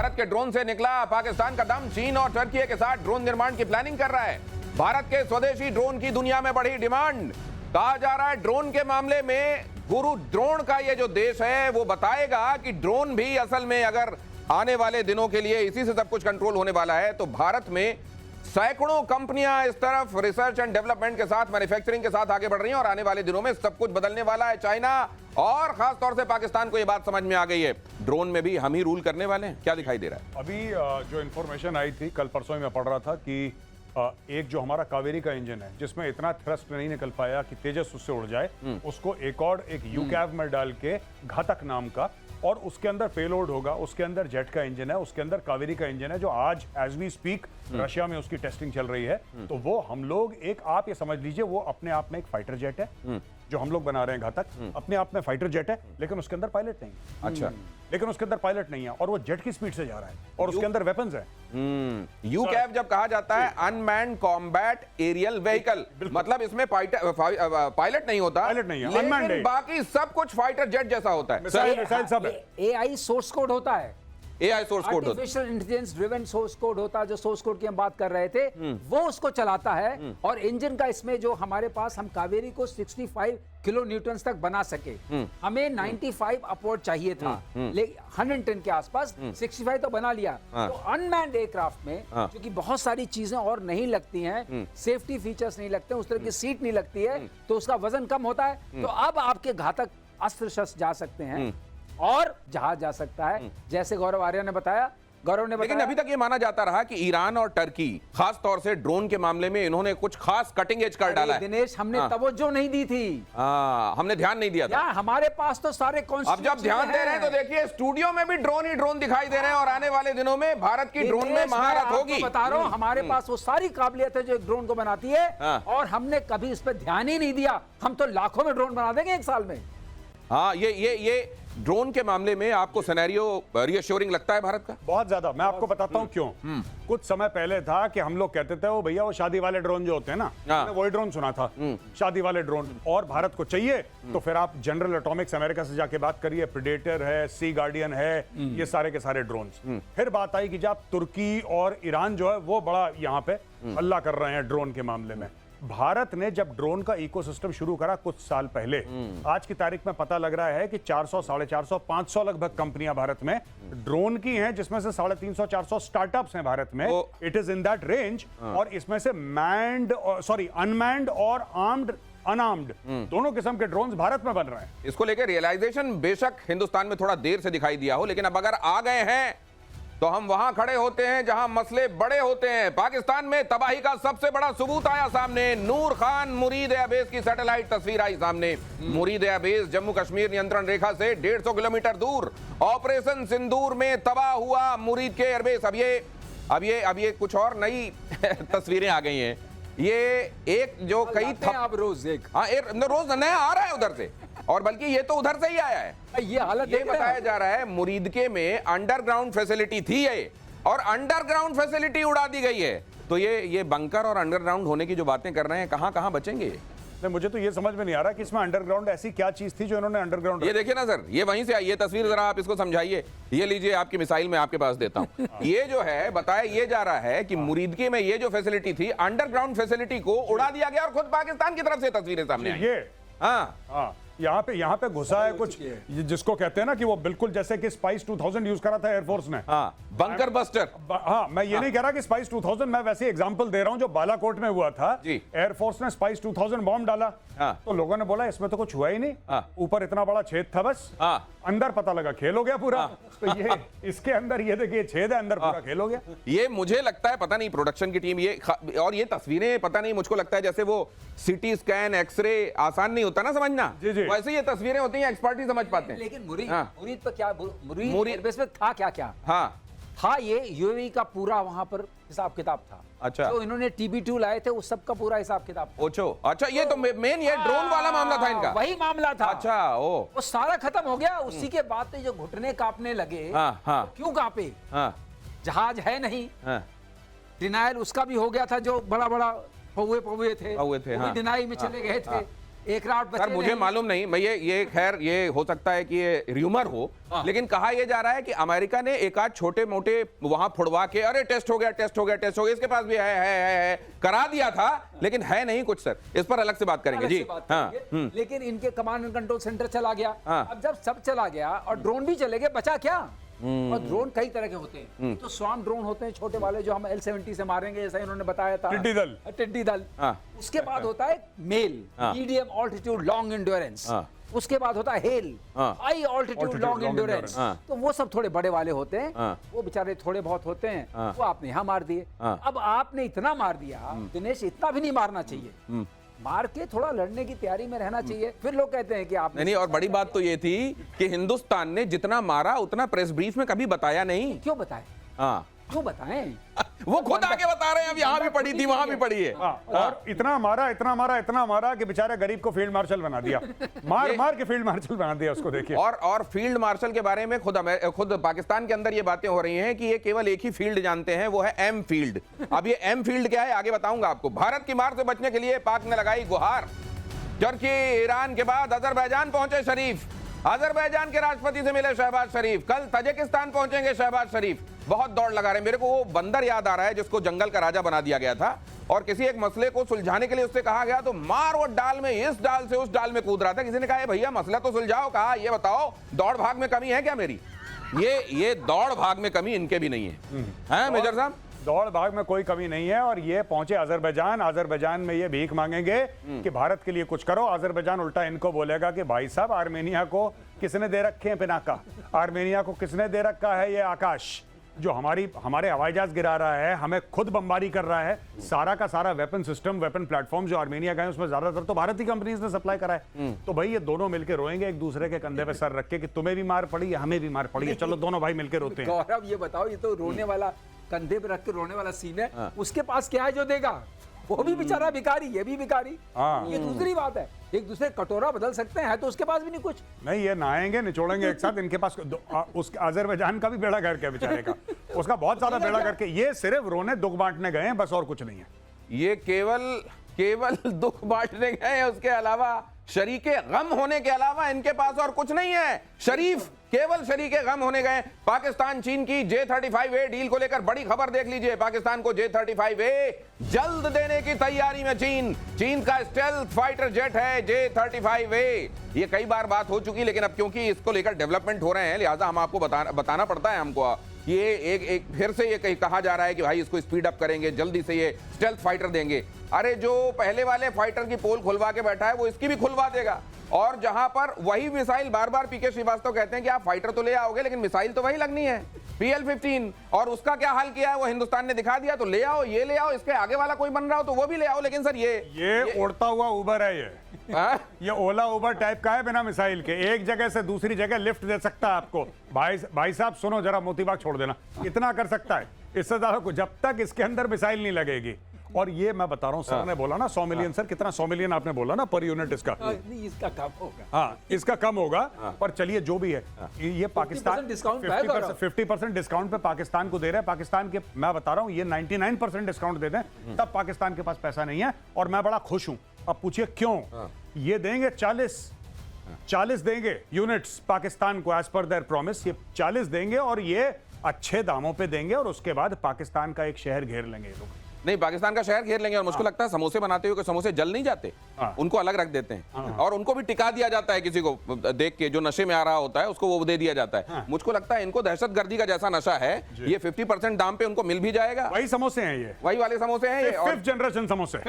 भारत के ड्रोन से निकला पाकिस्तान का दम। चीन और टर्की के साथ ड्रोन निर्माण की प्लानिंग कर रहा है। भारत के स्वदेशी ड्रोन की दुनिया में बढ़ी डिमांड। कहा जा रहा है ड्रोन के मामले में गुरु द्रोण का ये जो देश है वो बताएगा कि ड्रोन भी असल में अगर आने वाले दिनों के लिए इसी से सब कुछ कंट्रोल होने वाला है तो भारत में सैकड़ों कंपनियां इस तरफ रिसर्च एंड डेवलपमेंट के साथ, मैन्युफैक्चरिंग के साथ आगे बढ़ रही हैं और आने वाले दिनों में सब कुछ बदलने वाला है। चाइना और खास तौर से पाकिस्तान को यह बात समझ में आ गई है, ड्रोन में भी हम ही रूल करने वाले हैं। क्या दिखाई दे रहा है? अभी जो इंफॉर्मेशन आई थी कल परसों में पढ़ रहा था कि एक जो हमारा कावेरी का इंजन है जिसमें इतना थ्रस्ट नहीं निकल पाया कि तेजस उससे उड़ जाए, उसको एक यूकैव में डाल के घातक नाम का, और उसके अंदर पेलोड होगा, उसके अंदर जेट का इंजन है, उसके अंदर कावेरी का इंजन है जो आज एज वी स्पीक रशिया में उसकी टेस्टिंग चल रही है। तो वो हम लोग आप ये समझ लीजिए वो अपने आप में एक फाइटर जेट है जो हम लोग बना रहे हैं घातक, अपने आप में फाइटर जेट है, लेकिन उसके अंदर पायलट नहीं है। अच्छा, लेकिन उसके अंदर पायलट नहीं है और वो जेट की स्पीड से जा रहा है और उसके अंदर वेपन्स है। यूकैव जब कहा जाता है अनमैन्ड कॉम्बैट एरियल व्हीकल, मतलब इसमें पायलट नहीं होता, पायलट नहीं है, लेकिन अनमैन्ड है। बाकी सब कुछ फाइटर जेट जैसा होता है। मिसाइल सब है। एआई सोर्स कोड होता है, एआई सोर्स कोड होता है, artificial intelligence driven source code होता है, जो सोर्स कोड की हम बात कर रहे थे वो उसको चलाता है। और इंजन का इसमें जो हमारे पास, हम कावेरी को 65 किलो न्यूटन तक बना सके, हमें 95 अपवर्ड चाहिए था, लेकिन 110 के आसपास 65 तो बना लिया। तो अनमैन्ड एयरक्राफ्ट में क्योंकि बहुत सारी चीजें और नहीं लगती हैं, सेफ्टी फीचर्स नहीं लगते, उस तरह की सीट नहीं लगती है, तो उसका वजन कम होता है। तो अब आपके घातक अस्त्र शस्त्र जा सकते हैं और जहाज जा सकता है, जैसे गौरव आर्य ने बताया। लेकिन अभी तक ये माना जाता रहा कि ईरान और टर्की खास तौर से ड्रोन के मामले में इन्होंने कुछ खास कटिंग एज कर डाला है। दिनेश, हमने तवज्जो नहीं दी थी, हमने ध्यान नहीं दिया था। हमारे पास तो सारे अब जब ध्यान दे रहे हैं तो देखिए स्टूडियो में भी ड्रोन ही ड्रोन दिखाई दे रहे हैं और आने वाले दिनों में भारत की ड्रोन में महारत होगी। बता रहा हूं, हमारे पास वो सारी काबिलियत है जो एक ड्रोन को बनाती है, और हमने कभी इस पर ध्यान ही नहीं दिया। हम तो लाखों में ड्रोन बना देंगे एक साल में। हाँ, ये ड्रोन के मामले में आपको सिनेरियो रिएश्योरिंग लगता है भारत का? बहुत ज्यादा। मैं आपको बताता हूं क्यों। कुछ समय पहले था कि हम लोग कहते थे वो भैया वो शादी वाले ड्रोन जो होते हैं ना, मैंने वही ड्रोन सुना था, शादी वाले ड्रोन, और भारत को चाहिए तो फिर आप जनरल एटॉमिक्स अमेरिका से जाके बात करिए, प्रेडेटर है, सी गार्डियन है, ये सारे के सारे ड्रोन। फिर बात आई कि जब तुर्की और ईरान जो है वो बड़ा यहाँ पे हल्ला कर रहे हैं ड्रोन के मामले में। भारत ने जब ड्रोन का इकोसिस्टम शुरू करा कुछ साल पहले, आज की तारीख में पता लग रहा है कि 400, 450, 500 लगभग कंपनियां भारत में ड्रोन की हैं, जिसमें से 350, 400 स्टार्टअप्स हैं भारत में। It is in that range. और इसमें से अनमैन्ड और आर्म्ड, अनआर्म्ड दोनों किस्म के ड्रोन्स भारत में बन रहे हैं। इसको लेकर रियलाइजेशन बेशक हिंदुस्तान में थोड़ा देर से दिखाई दिया हो, लेकिन अब अगर आ गए हैं तो हम वहां खड़े होते हैं जहां मसले बड़े होते हैं। पाकिस्तान में तबाही का सबसे बड़ा सबूत आया सामने। नूर खान मुरीद एयरबेस की सैटेलाइट तस्वीर आई सामने। मुरीद एयरबेस जम्मू कश्मीर नियंत्रण रेखा से 150 किलोमीटर दूर। ऑपरेशन सिंदूर में तबाह हुआ मुरीद के एयरबेस। अब ये कुछ और नई तस्वीरें आ गई हैं। ये एक जो कई अब रोज एक, हाँ, रोज नया आ रहा है उधर से, और बल्कि ये तो उधर से ही आया है। ये हालत ये बताया जा रहा है मुरीदके में अंडरग्राउंड फैसिलिटी थी ये, और अंडरग्राउंड फैसिलिटी उड़ा दी गई है। तो ये बंकर और अंडरग्राउंड होने की जो बातें कर रहे हैं, कहां बचेंगे? मुझे तो ये समझ में नहीं आ रहा कि इसमें अंडरग्राउंड ऐसी क्या चीज थी जो इन्होंने अंडरग्राउंड। ये देखिए ना सर, ये वहीं से आई ये तस्वीर, जरा आप इसको समझाइए। ये लीजिए आपकी मिसाइल में आपके पास देता हूं। ये जो है बताया ये जा रहा है कि मुरीदके में ये जो फैसिलिटी थी, अंडरग्राउंड फैसिलिटी को उड़ा दिया गया, और खुद पाकिस्तान की तरफ से तस्वीरें सामने आई। ये हाँ, यहाँ पे घुसा है कुछ जिसको कहते हैं ना कि वो बिल्कुल जैसे कि स्पाइस 2000 यूज करा था एयरफोर्स ने। Bunker buster. हाँ, मैं ये नहीं कह रहा कि स्पाइस 2000, मैं वैसे एग्जांपल दे रहा हूं जो बालाकोट में हुआ था। एयरफोर्स ने स्पाइस 2000 बॉम्ब डाला, तो लोगों ने बोला इसमें तो कुछ हुआ ही नहीं, ऊपर इतना बड़ा छेद था, बस अंदर पता लगा खेल हो गया पूरा। तो ये इसके अंदर ये देखिए छेद है, अंदर पूरा खेल हो गया। ये मुझे लगता है, पता नहीं प्रोडक्शन की टीम ये, और ये तस्वीरें पता नहीं, मुझको लगता है जैसे वो सिटी स्कैन, एक्सरे आसान नहीं होता ना समझना, वैसे ये तस्वीरें होती हैं, एक्सपर्ट ही समझ पाते हैं। लेकिन मुरीद पर क्या, मुरीद एयरबेस में था क्या? हाँ, था ये यूएई का पूरा वहां पर हिसाब किताब था। अच्छा, तो इन्होंने TB2 लाए थे, उस सब का पूरा हिसाब किताब था। ओछो, अच्छा, ये तो मेन ये ड्रोन वाला मामला था इनका, वही मामला था। अच्छा, वो सारा खत्म हो गया। उसी के बाद जो घुटने कांपने लगे, क्यों कांपे? जहाज है नहीं, डिनायल उसका भी हो गया था, जो बड़ा बड़ा पौवे थे, डिनाई में चले गए थे। एक राउंड बचे सर मुझे नहीं। मालूम नहीं, मैं ये खैर ये हो सकता है कि ये र्यूमर हो, लेकिन कहा यह जा रहा है कि अमेरिका ने एक आध छोटे मोटे वहां फुड़वा के अरे टेस्ट हो गया टेस्ट हो गया टेस्ट हो गया, इसके पास भी है करा दिया था, लेकिन है नहीं कुछ सर, इस पर अलग से बात करेंगे जी। हाँ, लेकिन इनके कमांड एंड कंट्रोल सेंटर चला गया। हाँ। अब जब सब चला गया और ड्रोन भी चले गए, बचा क्या? और ड्रोन कई तरह के होते हैं, तो स्वाम ड्रोन होते हैं छोटे वाले जो हम L-70 से मारेंगे, जैसा इन्होंने बताया था, टिड्डी दल। हाँ। उसके बाद होता है मेल, हाँ। Medium altitude long endurance. हाँ। उसके बाद होता है हेल, हाँ। High altitude long endurance. हाँ। तो वो सब थोड़े बड़े वाले होते हैं, हाँ। वो बेचारे थोड़े बहुत होते हैं, हाँ। वो आपने यहाँ मार दिए। हाँ। अब आपने इतना मार दिया, दिनेश इतना भी नहीं मारना चाहिए, मार के थोड़ा लड़ने की तैयारी में रहना चाहिए। फिर लोग कहते हैं कि आप नहीं, और बड़ी बात तो ये थी कि हिंदुस्तान ने जितना मारा उतना प्रेस ब्रीफ में कभी बताया नहीं। क्यों बताएं? हाँ, क्यों बताएं? वो खुद आके बता रहे हैं, अब यहाँ भी पड़ी थी वहां भी पड़ी है। और इतना मारा कि बेचारे गरीब को फील्ड मार्शल बना दिया, मार के फील्ड मार्शल बना दिया उसको। देखिए, और फील्ड मार्शल के बारे में खुद पाकिस्तान के अंदर ये बातें हो रही हैं कि ये केवल एक ही फील्ड जानते हैं, वो है एम फील्ड। अब ये एम फील्ड क्या है आगे बताऊंगा आपको। भारत की मार से बचने के लिए पाक ने लगाई गुहार। तुर्की ईरान के बाद अजरबैजान पहुंचे शरीफ, अजरबैजान के राष्ट्रपति से मिले शहबाज शरीफ। कल तजिकिस्तान पहुंचेंगे शहबाज शरीफ। बहुत दौड़ लगा रहे हैं। मेरे को वो बंदर याद आ रहा है जिसको जंगल का राजा बना दिया गया था और किसी एक मसले को सुलझाने के लिए उससे कहा गया तो मार वो डाल में इस डाल से उस डाल में कूद रहा था। किसी ने कहा भैया मसला तो सुलझाओ, कहा ये बताओ दौड़ भाग में कमी है क्या मेरी? ये दौड़ भाग में कमी इनके भी नहीं है, हैं मेजर साहब? दौड़ भाग में कोई कमी नहीं है। और ये पहुंचे अजरबैजान में ये भीख मांगेंगे कि भारत के लिए कुछ करो। अजरबैजान उल्टा इनको बोलेगा कि भाई साहब आर्मेनिया को किसने दे रखे हैं पिनाका, आर्मेनिया को किसने दे रखा है ये आकाश जो हमारे हवाई जहाज गिरा रहा है, हमें खुद बमबारी कर रहा है। सारा का सारा वेपन सिस्टम, वेपन प्लेटफॉर्म जो आर्मेनिया गए उसमें ज्यादातर तो भारत की कंपनीज ने सप्लाई करा है। तो भाई ये दोनों मिलकर रोएंगे एक दूसरे के कंधे पे सर रख के कि तुम्हें भी मार पड़ी है, हमें भी मार पड़ी है, चलो दोनों भाई मिलकर रोते हैं। गौरव ये बताओ, ये तो रोने वाला, कंधे पे रख के रोने वाला सीन है। उसके पास क्या है जो देगा? वो भी बेचारा भिखारी, ये भी भिखारी। ये दूसरी बात है, एक दूसरे कटोरा बदल सकते हैं, तो उसके पास भी नहीं कुछ। नहीं, ये नहाएंगे निचोड़ेंगे एक साथ। इनके पास उस अजरबैजान का भी बेड़ा गर्क है बेचारे का, उसका बहुत ज्यादा बेड़ा गर्क है। ये सिर्फ रोने दुख बांटने गए हैं, बस और कुछ नहीं है। ये केवल दुख बांटने गए हैं, उसके अलावा शरीके गम होने के अलावा इनके पास और कुछ नहीं है। शरीफ केवल शरीके गम होने गए। पाकिस्तान चीन की J-35A डील को लेकर बड़ी खबर देख लीजिए। पाकिस्तान को J-35A जल्द देने की तैयारी में चीन का स्टेल्थ फाइटर जेट है J-35A। ये कई बार बात हो चुकी, लेकिन अब क्योंकि इसको लेकर डेवलपमेंट हो रहे हैं, लिहाजा हम आपको बताना पड़ता है हमको। ये एक फिर से ये कहा जा रहा है कि भाई इसको स्पीड अप करेंगे, जल्दी से ये स्टेल्थ फाइटर देंगे। अरे जो पहले वाले फाइटर की पोल खुलवा के बैठा है वो इसकी भी खुलवा देगा। और जहां पर वही मिसाइल, बार बार पीके श्रीवास्तव कहते हैं कि आप फाइटर तो ले आओगे लेकिन मिसाइल तो वही लगनी है, PL-15। और उसका क्या हाल किया है वो हिंदुस्तान ने दिखा दिया। तो ले आओ, ये ले आओ, इसके आगे वाला कोई बन रहा हो तो वो भी ले आओ। लेकिन सर ये उड़ता हुआ उबर है ये ओला उबर टाइप का है, बिना मिसाइल के एक जगह से दूसरी जगह लिफ्ट दे सकता है आपको। भाई साहब सुनो जरा, मोतीबाग छोड़ देना, इतना कर सकता है। इससे ज्यादा को जब तक इसके अंदर मिसाइल नहीं लगेगी। और ये मैं बता रहा हूं, सर ने बोला ना 100 मिलियन, सर कितना 100 मिलियन आपने बोला ना पर यूनिट इसका? इसका कम होगा। हाँ, इसका कम होगा। पर चलिए जो भी है, ये पाकिस्तान 50% डिस्काउंट पे पाकिस्तान को दे रहे हैं। पाकिस्तान के, मैं बता रहा हूं, ये 99% डिस्काउंट दे रहे हैं, तब पाकिस्तान के पास पैसा नहीं है। और मैं बड़ा खुश हूं। अब पूछिए क्यों? ये देंगे 40 देंगे यूनिट्स पाकिस्तान को एज पर देयर प्रॉमिस। ये 40 देंगे और ये अच्छे दामों पे देंगे और उसके बाद पाकिस्तान का एक शहर घेर लेंगे ये लोग। नहीं, पाकिस्तान का शहर घेर लेंगे। और मुझको लगता है समोसे बनाते हुए समोसे जल नहीं जाते, उनको अलग रख देते हैं और उनको भी टिका दिया जाता है। किसी को देख के जो नशे में आ रहा होता है उसको वो दे दिया जाता है। मुझको लगता है इनको दहशतगर्दी का जैसा नशा है, ये 50% दाम पे उनको मिल भी जाएगा। वही समोसे हैं, ये वही वाले समोसे हैं, फिफ्थ जनरेशन समोसे,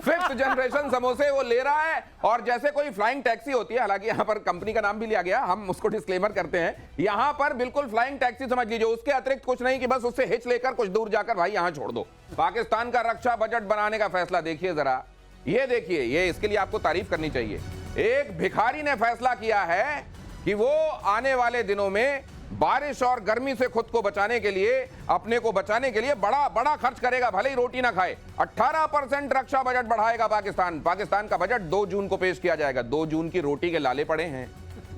5th जनरेशन समोसे वो ले रहा है। और जैसे कोई फ्लाइंग टैक्सी होती है, हालांकि यहाँ पर कंपनी का नाम भी लिया गया, हम उसको डिस्क्लेमर करते हैं, यहाँ पर बिल्कुल फ्लाइंग टैक्सी समझ लीजिए, उसके अतिरिक्त कुछ नहीं कि बस उससे हिच लेकर कुछ दूर जाकर भाई यहाँ छोड़ दो। पाकिस्तान का रक्षा बजट बनाने का फैसला देखिए जरा, ये देखिए, ये इसके लिए आपको तारीफ करनी चाहिए। एक भिखारी ने फैसला किया है कि वो आने वाले दिनों में बारिश और गर्मी से खुद को बचाने के लिए, अपने को बचाने के लिए बड़ा खर्च करेगा, भले ही रोटी ना खाए। 18% रक्षा बजट बढ़ाएगा पाकिस्तान का बजट 2 जून को पेश किया जाएगा। 2 जून की रोटी के लाले पड़े हैं,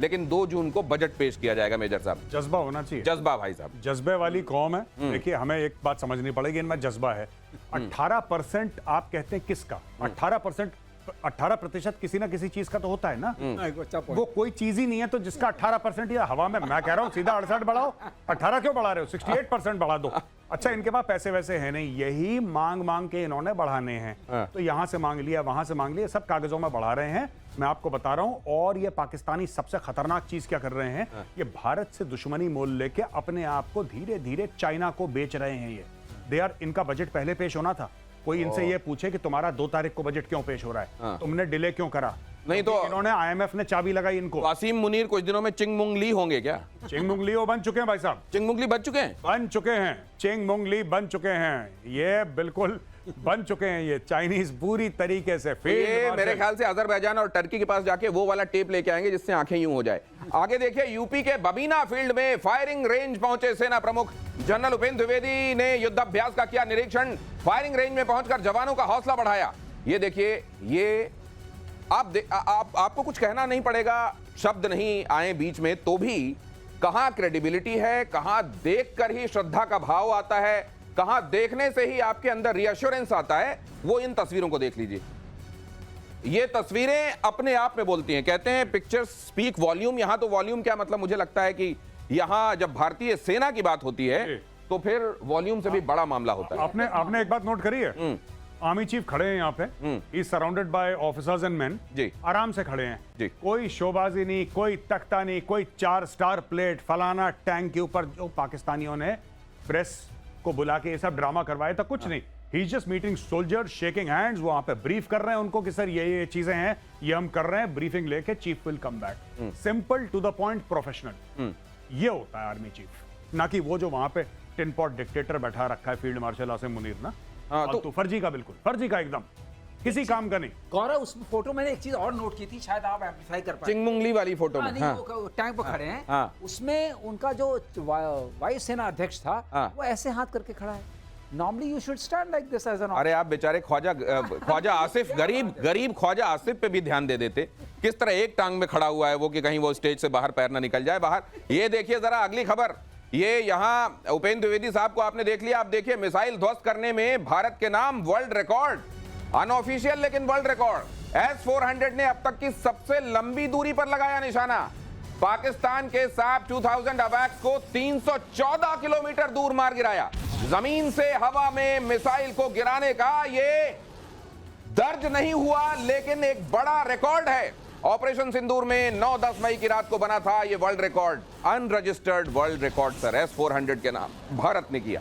लेकिन 2 जून को बजट पेश किया जाएगा। मेजर साहब, जज्बा होना चाहिए, जज्बा भाई साहब, जज्बे वाली कौम है। देखिए हमें एक बात समझनी पड़ेगी, इनमें जज्बा है। 18% आप कहते हैं किसका? 18% 18% किसी ना किसी चीज का तो होता है ना। अच्छा point। वो कोई चीज ही नहीं है तो जिसका 18% या हवा में, मैं कह रहा हूं सीधा 68 बढ़ाओ, 18 क्यों बढ़ा रहे हो, 68% बढ़ा दो। अच्छा, इनके पास पैसे वैसे है नहीं, यही मांग मांग के इन्होंने बढ़ाने हैं। तो यहां से मांग लिया, वहां से मांग लिया, सब कागजों में बढ़ा रहे हैं। मैं आपको बता रहा हूं, और ये पाकिस्तानी सबसे खतरनाक चीज क्या कर रहे हैं, ये भारत से दुश्मनी मोल लेके अपने आप को धीरे धीरे चाइना को बेच रहे हैं। ये इनका बजट पहले पेश होना था। कोई इनसे ये पूछे कि तुम्हारा 2 तारीख को बजट क्यों पेश हो रहा है, तुमने डिले क्यों करा? नहीं तो इन्होंने, IMF ने चाबी लगाई इनको। वासीम मुनीर कुछ दिनों में चिंग मुंग ली होंगे क्या? चिंग मुंगली वो बन चुके हैं भाई साहब, चिंग मुंग ली बच चुके हैं, बन चुके हैं, चिंग मुंगली बन चुके हैं, ये बिल्कुल बन चुके हैं। ये चाइनीज पूरी तरीके से ये मेरे ख्याल से अजरबैजान और टर्की के पास जाके वो वाला टेप लेके आएंगे जिससे आंखें यूं हो जाए। आगे देखिए, यूपी के बबीना फील्ड में फायरिंग रेंज पहुंचे सेना प्रमुख जनरल उपेंद्र द्विवेदी ने युद्धाभ्यास का किया निरीक्षण। फायरिंग रेंज में पहुंचकर जवानों का हौसला बढ़ाया। ये देखिए, ये आपको कुछ कहना नहीं पड़ेगा, शब्द नहीं आए बीच में तो भी कहां क्रेडिबिलिटी है, कहां देखकर ही श्रद्धा का भाव आता है, कहां देखने से ही आपके अंदर रिएश्योरेंस आता है, वो इन तस्वीरों को देख लीजिए। ये तस्वीरें अपने आप में बोलती हैं। कहते हैं पिक्चर्स स्पीक वॉल्यूम। यहां तो वॉल्यूम क्या मतलब, मुझे लगता है कि यहां जब भारतीय सेना की बात होती है तो फिर वॉल्यूम से भी बड़ा मामला होता है। आपने एक बात नोट करी है, आर्मी चीफ खड़े हैं यहाँ पे, he surrounded by officers and man, जी, आराम से खड़े हैं जी। कोई शोबाजी नहीं, कोई तख्ता नहीं, कोई 4 स्टार प्लेट फलाना टैंक के ऊपर जो पाकिस्तानियों ने प्रेस को बुला के ये सब ड्रामा करवाया था, कुछ नहीं। He is just meeting soldier, shaking hands, वहां पे ब्रीफ कर रहे हैं उनको कि सर ये चीजें हैं, ये हम कर रहे हैं, ब्रीफिंग लेके chief will come back. Simple to the point, professional. ये होता है आर्मी चीफ, ना कि वो जो वहां पे टिन पॉट डिक्टेटर बैठा रखा है फील्ड मार्शल आसिम मुनीर ना। तो फर्जी का, बिल्कुल फर्जी का, एकदम किसी काम का नहीं। गौरव, उस फोटो मैंने एक चीज और नोट की थी, शायद आप एम्प्लीफाई कर पाए। चिंग मुंग ली वाली फोटो में, नहीं, वो टैंक पर खड़े हैं, हाँ। उसमें उनका जो वायुसेना अध्यक्ष था, हाँ। वो ऐसे हाथ करके खड़ा है। Normally you should stand like this as an. अरे आप बेचारे ख्वाजा आसिफ, गरीब ख्वाजा आसिफ पे भी ध्यान दे देते। किस तरह एक टांग में खड़ा हुआ है वो कि कहीं वो स्टेज से बाहर पैर ना निकल जाए बाहर। ये देखिए जरा अगली खबर, ये यहां उपेंद्र द्विवेदी साहब को आपने देख लिया। आप देखिए, मिसाइल ध्वस्त करने में भारत के नाम वर्ल्ड रिकॉर्ड, अनऑफिशियल लेकिन वर्ल्ड रिकॉर्ड। S-400 ने अब तक की सबसे लंबी दूरी पर लगाया निशाना। पाकिस्तान के SAP 2000 अवैक्स को 314 किलोमीटर दूर मार गिराया। जमीन से हवा में मिसाइल को गिराने का ये दर्ज नहीं हुआ, लेकिन एक बड़ा रिकॉर्ड है। ऑपरेशन सिंदूर में 9-10 मई की रात को बना था ये world record, unregistered world record sir, S-400 के नाम भारत ने किया।